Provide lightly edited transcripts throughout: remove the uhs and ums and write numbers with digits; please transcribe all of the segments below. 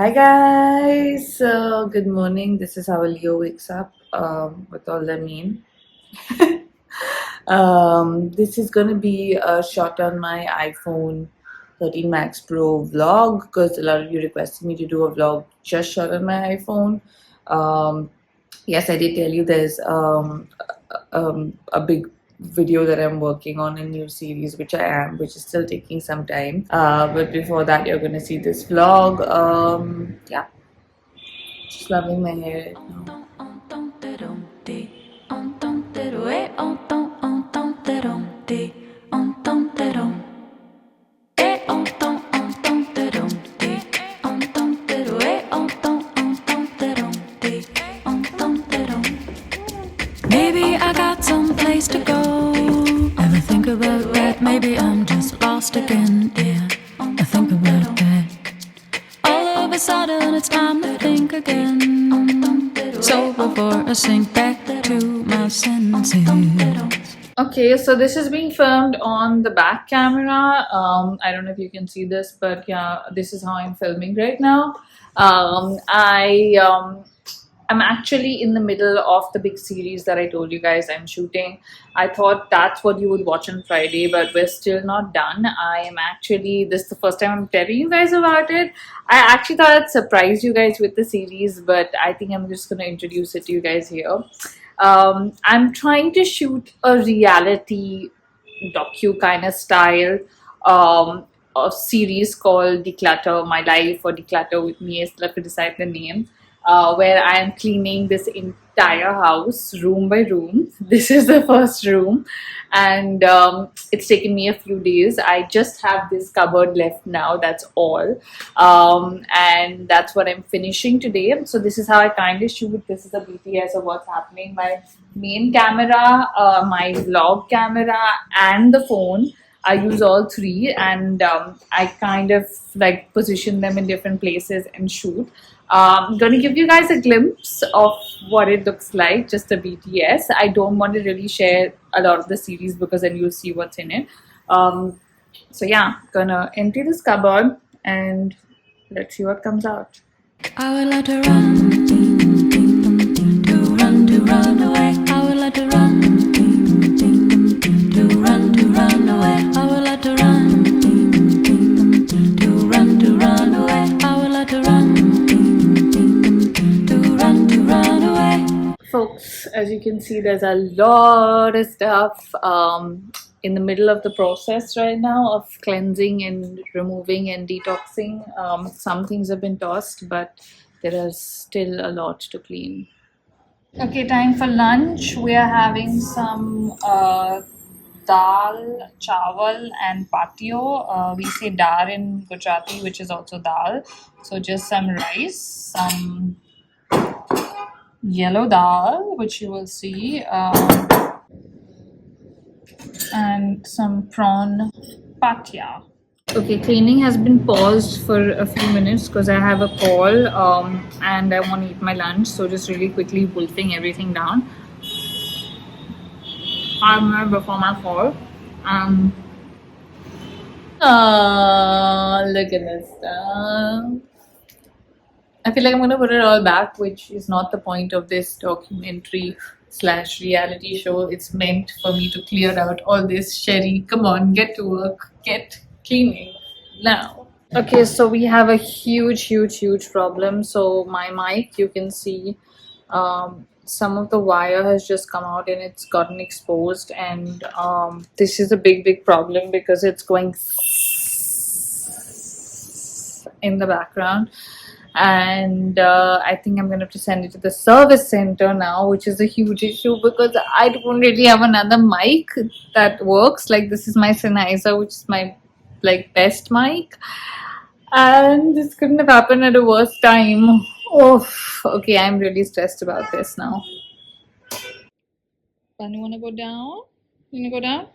Hi guys, good morning. This is how Leo wakes up with all the mean. This is gonna be a shot on my iPhone 13 Max Pro vlog because a lot of you requested me to do a vlog just shot on my iPhone. Yes, I did tell you there's a big video that I'm working on, a new series which which is still taking some time. But before that, you're gonna see this vlog. Yeah, just loving my hair right now. Maybe I got someplace to go. Ever think about that? Maybe I'm just lost again. Yeah, I think about that. All of a sudden it's time to think again. So before I sink back to my senses. Okay, so this is being filmed on the back camera. I don't know if you can see this, but yeah, this is how I'm filming right now. I'm actually in the middle of the big series that I told you guys I'm shooting. I thought that's what you would watch on Friday, but we're still not done. This is the first time I'm telling you guys about it. I actually thought I'd surprise you guys with the series, but I think I'm just going to introduce it to you guys here. I'm trying to shoot a reality docu kind of style of series called Declutter My Life or Declutter with Me, I still have to decide the name. Where I am cleaning this entire house room by room. This is the first room, and it's taken me a few days. I just have this cupboard left now, that's all, and that's what I'm finishing today. So this is how I kind of shoot. This is a BTS of what's happening. My main camera, my vlog camera, and the phone. I use all three, and I kind of like position them in different places and shoot. I'm going to give you guys a glimpse of what it looks like, just a BTS. I don't want to really share a lot of the series because then you'll see what's in it. So yeah, gonna empty this cupboard and let's see what comes out. I would like to run away. I would like to run away. I would like to run away. I would like to run away. Folks, as you can see, there's a lot of stuff in the middle of the process right now of cleansing and removing and detoxing. Some things have been tossed, but there is still a lot to clean. Okay, time for lunch. We are having some dal, chawal and patio. We say dar in Gujarati, which is also dal. So just some rice, some yellow dal, which you will see, and some prawn patya. Okay, cleaning has been paused for a few minutes because I have a call and I want to eat my lunch. So just really quickly wolfing everything down. 5 minutes before my call. Look at this stuff. I feel like I'm gonna put it all back, which is not the point of this documentary / reality show. It's meant for me to clear out all this. Sherry, come on, get to work, get cleaning now. Okay, so we have a huge problem. So my mic, you can see some of the wire has just come out and it's gotten exposed, and this is a big problem because it's going in the background, and I think I'm gonna have to send it to the service center now, which is a huge issue because I don't really have another mic that works. Like, this is my Sennheiser, which is my like best mic, and this couldn't have happened at a worse time. Oh, okay, I'm really stressed about this now. You wanna go down? You wanna go down?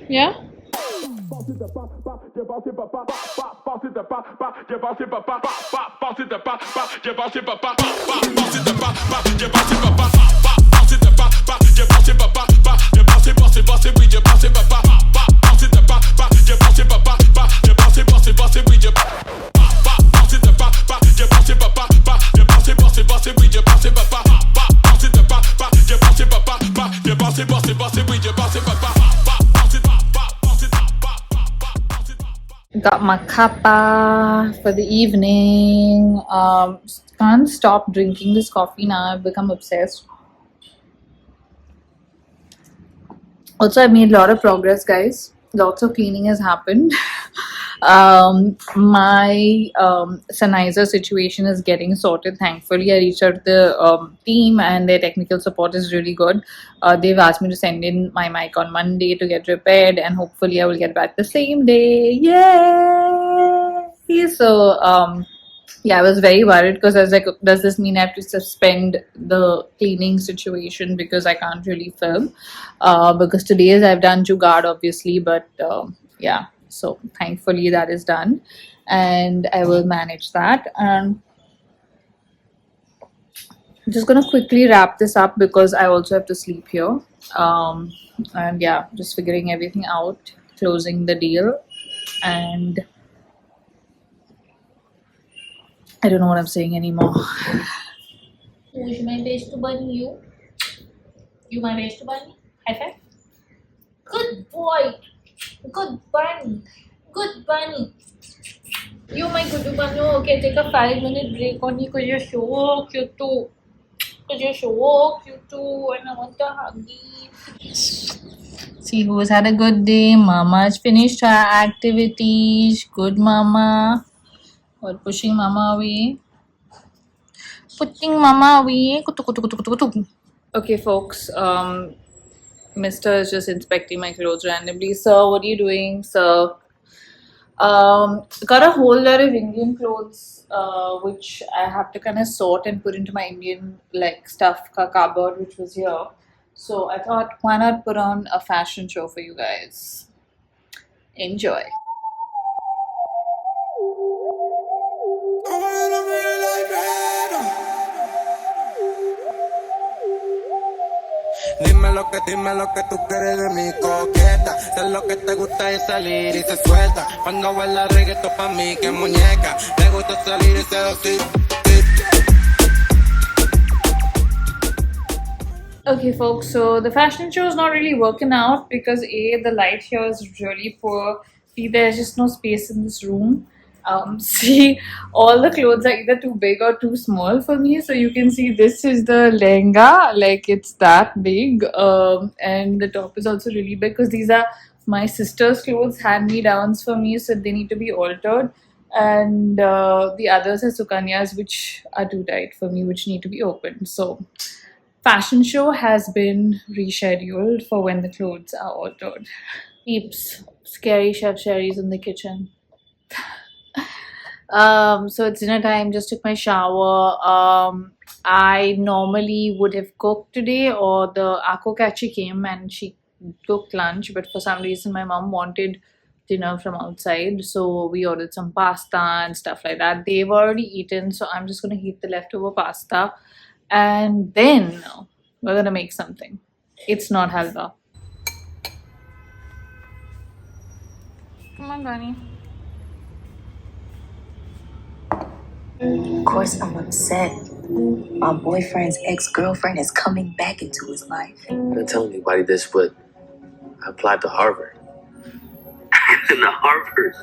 Yeah? Got my kappa for the evening. Can't stop drinking this coffee now. I've become obsessed. Also, I've made a lot of progress, guys. Lots of cleaning has happened. My sanizer situation is getting sorted. Thankfully, I reached out to the team, and their technical support is really good. They've asked me to send in my mic on Monday to get repaired, and hopefully, I will get back the same day. Yay! So, yeah, I was very worried because I was like, does this mean I have to suspend the cleaning situation because I can't really film? Because today's I've done Jugaad, obviously, but yeah, so thankfully that is done, and I will manage that. And I'm just gonna quickly wrap this up because I also have to sleep here. And yeah, just figuring everything out, closing the deal, and I don't know what I'm saying anymore. Who's my best bunny? You? You my best bunny? High five. Good boy. Good bunny. Good bunny. You my good bunny. Okay, take a 5-minute break on you because you're so cute too. Because you're so cute too, and I want to hug you. See who's had a good day. Mama's finished her activities. Good mama. Or pushing mama away. Putting mama away. Kutu, kutu, kutu, kutu, kutu. Okay, folks. Mr. is just inspecting my clothes randomly. Sir, what are you doing, sir? Got a whole lot of Indian clothes, which I have to kind of sort and put into my Indian like stuff cupboard, which was here. So I thought, why not put on a fashion show for you guys? Enjoy. Dime lo que tú quieres de mi coqueta. Sé lo que te gusta es salir y se suelta. Cuando baila reggaetón pa' mí que muñeca. Me gusta salir y seducir. Okay, folks, so the fashion show is not really working out because A, the light here is really poor. B, there's just no space in this room. C, all the clothes are either too big or too small for me. So you can see this is the lehenga, like it's that big. And the top is also really big because these are my sister's clothes, hand-me-downs for me, so they need to be altered. And the others are Sukanya's, which are too tight for me, which need to be opened. So fashion show has been rescheduled for when the clothes are altered. Peeps, scary chef Sherry's in the kitchen. So it's dinner time. Just took my shower. I normally would have cooked today, or the Akokachi came and she cooked lunch, but for some reason my mom wanted dinner from outside, so we ordered some pasta and stuff like that. They've already eaten, so I'm just gonna heat the leftover pasta, and then we're gonna make something. It's not halwa. Come on, Gani. Of course, I'm upset. My boyfriend's ex-girlfriend is coming back into his life. Don't tell anybody this, but I applied to Harvard. To Harvard?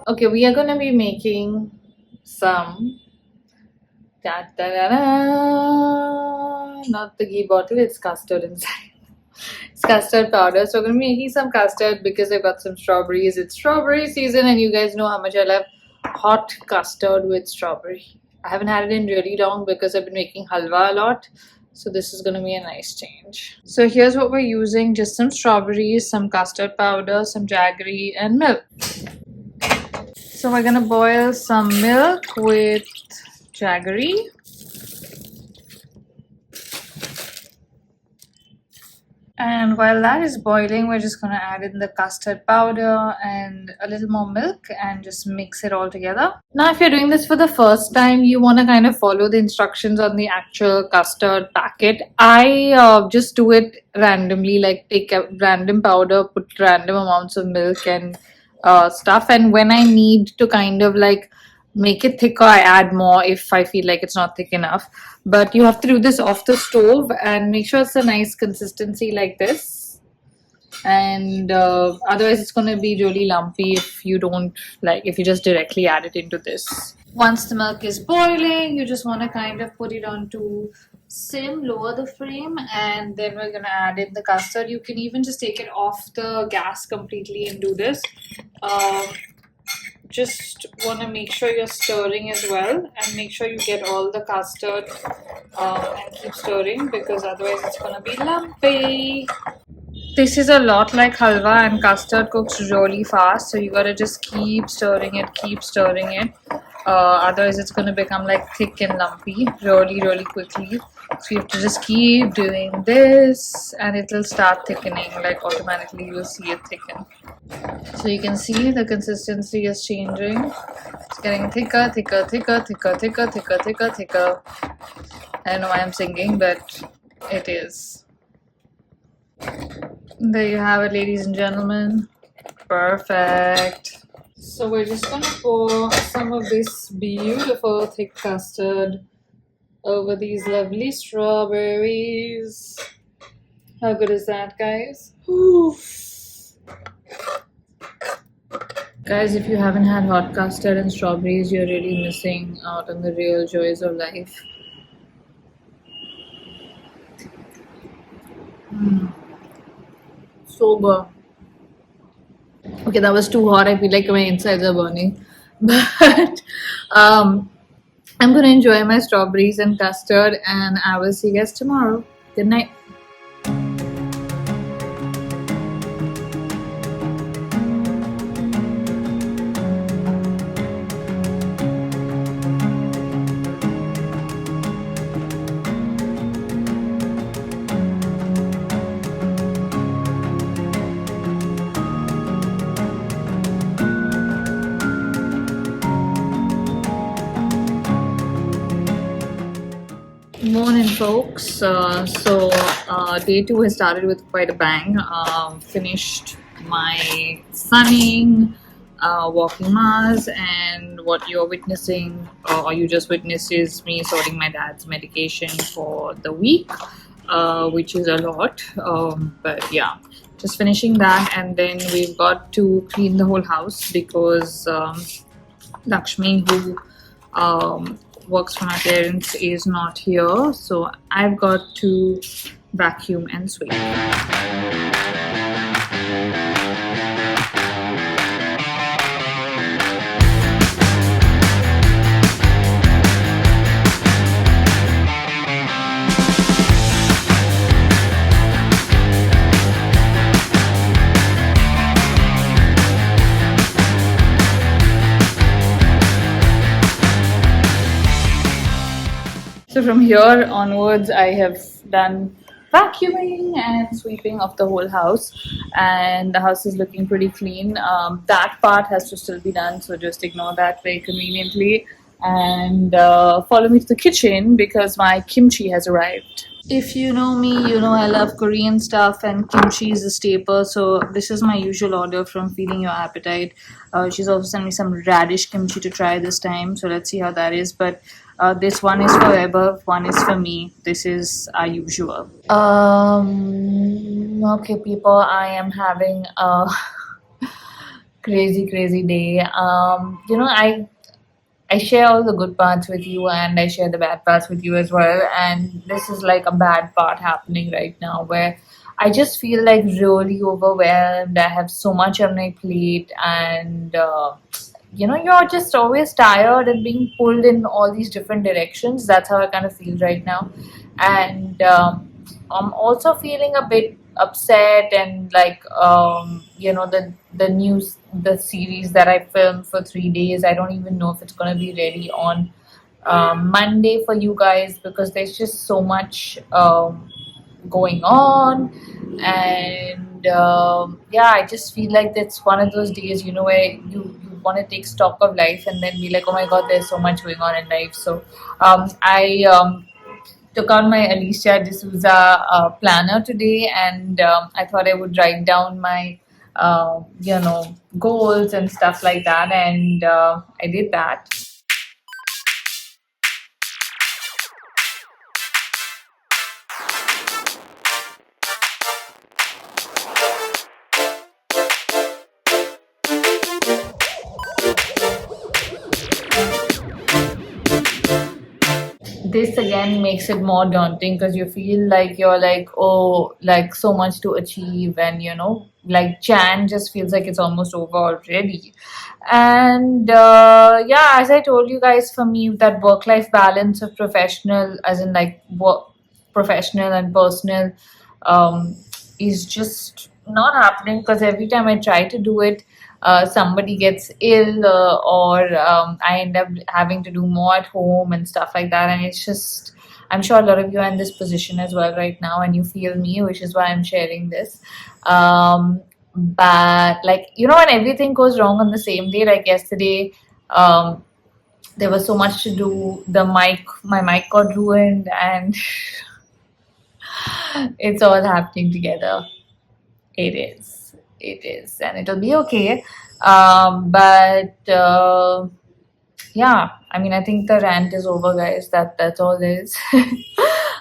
Okay, we are gonna be making some not the ghee bottle, it's custard inside. It's custard powder. So we're gonna be making some custard because I've got some strawberries. It's strawberry season, and you guys know how much I love hot custard with strawberry. I haven't had it in really long because I've been making halwa a lot. So this is going to be a nice change. So here's what we're using. Just some strawberries, some custard powder, some jaggery, and milk. So we're going to boil some milk with jaggery. And while that is boiling, we're just going to add in the custard powder and a little more milk and just mix it all together. Now, if you're doing this for the first time, you want to kind of follow the instructions on the actual custard packet. I just do it randomly, like take a random powder, put random amounts of milk and stuff. And when I need to kind of like make it thicker, I add more if I feel like it's not thick enough. But you have to do this off the stove and make sure it's a nice consistency like this. and otherwise it's going to be really lumpy if you don't like, if you just directly add it into this. Once the milk is boiling, you just want to kind of put it onto sim, lower the flame, and then we're going to add in the custard. You can even just take it off the gas completely and do this. um, just want to make sure you're stirring as well, and make sure you get all the custard, and keep stirring, because otherwise it's going to be lumpy. This is a lot like halwa, and custard cooks really fast, so you gotta just keep stirring it, keep stirring it. Otherwise, it's gonna become like thick and lumpy really quickly. So you have to just keep doing this, and it'll start thickening. Like automatically, you'll see it thicken. So you can see the consistency is changing. It's getting thicker, thicker, thicker, thicker, thicker, thicker, thicker, thicker. I don't know why I'm singing, but it is. There you have it, ladies and gentlemen. Perfect. So we're just gonna pour some of this beautiful thick custard over these lovely strawberries. How good is that, guys? Oof. Guys, if you haven't had hot custard and strawberries, you're really missing out on the real joys of life. So good. Okay, that was too hot. I feel like my insides are burning. But I'm gonna enjoy my strawberries and custard, and I will see you guys tomorrow. Good night. Morning, folks. Day two has started with quite a bang. Finished my sunning, walking Mars, and what you're witnessing, or you just witnessed, is me sorting my dad's medication for the week, which is a lot. But yeah, just finishing that, and then we've got to clean the whole house because Lakshmi, who works for my parents, is not here, so I've got to vacuum and sweep. So from here onwards, I have done vacuuming and sweeping of the whole house, and the house is looking pretty clean. That part has to still be done, so just ignore that very conveniently, and follow me to the kitchen because my kimchi has arrived. If you know me, you know I love Korean stuff, and kimchi is a staple. So this is my usual order from Feeding Your Appetite. She's also sent me some radish kimchi to try this time, so let's see how that is. But this one is for Weber, one is for me. This is our usual. Okay, people, I am having a crazy day. I share all the good parts with you, and I share the bad parts with you as well. And this is like a bad part happening right now where I just feel like really overwhelmed. I have so much on my plate, and you're just always tired and being pulled in all these different directions. That's how I kind of feel right now. And I'm also feeling a bit upset, and like the series that I filmed for 3 days, I don't even know if it's going to be ready on Monday for you guys, because there's just so much going on. And yeah, I just feel like that's one of those days, where you want to take stock of life and then be like, oh my god, there's so much going on in life. So I took out my Alicia D'Souza planner today, and I thought I would write down my goals and stuff like that, and I did that. this again makes it more daunting because you feel like you're like, oh, like so much to achieve, and like Jan just feels like it's almost over already. And yeah, as I told you guys, for me, that work life balance of professional, as in like work, professional and personal, um, is just not happening because every time I try to do it, somebody gets ill, or I end up having to do more at home and stuff like that. And it's just, I'm sure a lot of you are in this position as well right now, and you feel me, which is why I'm sharing this. But like, when everything goes wrong on the same day, like yesterday, um, there was so much to do. My mic got ruined, and it's all happening together. It is. It is. And it'll be okay. But yeah, I mean, I think the rant is over, guys. That's all there is.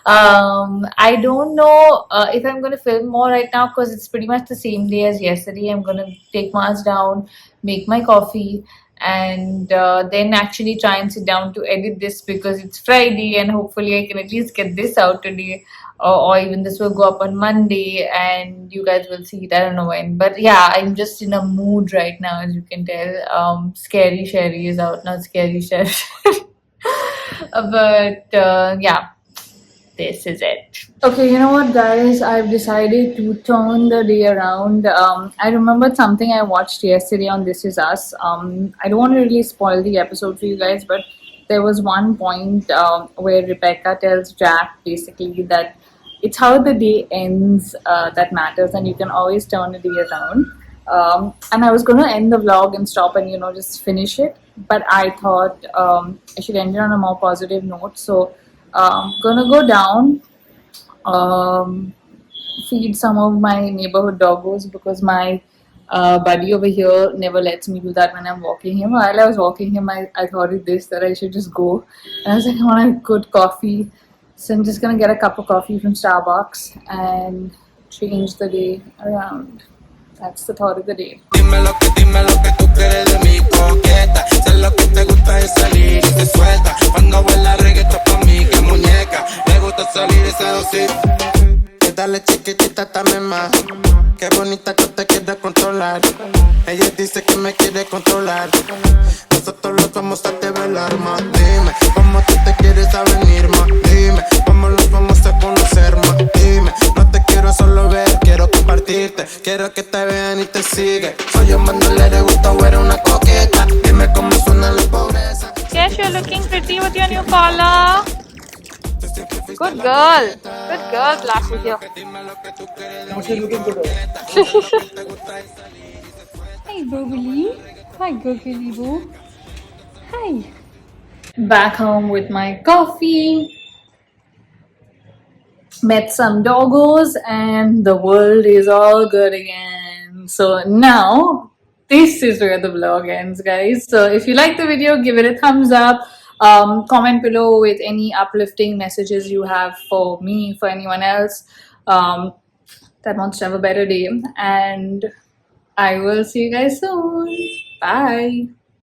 I don't know if I'm going to film more right now because it's pretty much the same day as yesterday. I'm going to take Mars down, make my coffee, and then actually try and sit down to edit this because it's Friday, and hopefully I can at least get this out today, or even this will go up on Monday and you guys will see it. I don't know when, but yeah, I'm just in a mood right now, as you can tell. Scary Sherry is out, not Scary Sherry. But yeah, this is it. Okay, you know what, guys? I've decided to turn the day around. I remembered something I watched yesterday on This Is Us. I don't want to really spoil the episode for you guys, but there was one point where Rebecca tells Jack basically that it's how the day ends that matters, and you can always turn a day around. And I was going to end the vlog and stop and just finish it, but I thought I should end it on a more positive note. So gonna go down, um, feed some of my neighborhood doggos because my buddy over here never lets me do that when I'm walking him. While I was walking him, I thought of this, that I should just go. And I was like, I want a good coffee. So I'm just gonna get a cup of coffee from Starbucks and change the day around. That's the thought of the day. Dime lo que tú quieres de mi coqueta. Sé lo que te gusta es salir y te suelta. Cuando baila reggaetón pa' mí, que muñeca. Le gusta salir y seducir. Y dale chiquitita también más. Qué bonita que te quiere controlar. Ella dice que me quiere controlar. Nosotros los vamos a develar más. Dime cómo tú te quieres a venir más. Dime cómo los vamos a conocer más. Dime, no te quiero solo ver, quiero compartirte. Quiero que te vean y te siguen. Soy un bandolero, le gusta o eres una coqueta. Dime cómo suena la pobreza. Yes, you're looking pretty with your new collar. Good girl. Good girl, glasses here. Hi, Bobby. Hi, Googly Boo. Hi. Back home with my coffee. Met some doggos, and the world is all good again. So now, this is where the vlog ends, guys. So if you like the video, give it a thumbs up. Comment below with any uplifting messages you have for me, for anyone else that wants to have a better day. And I will see you guys soon. Bye.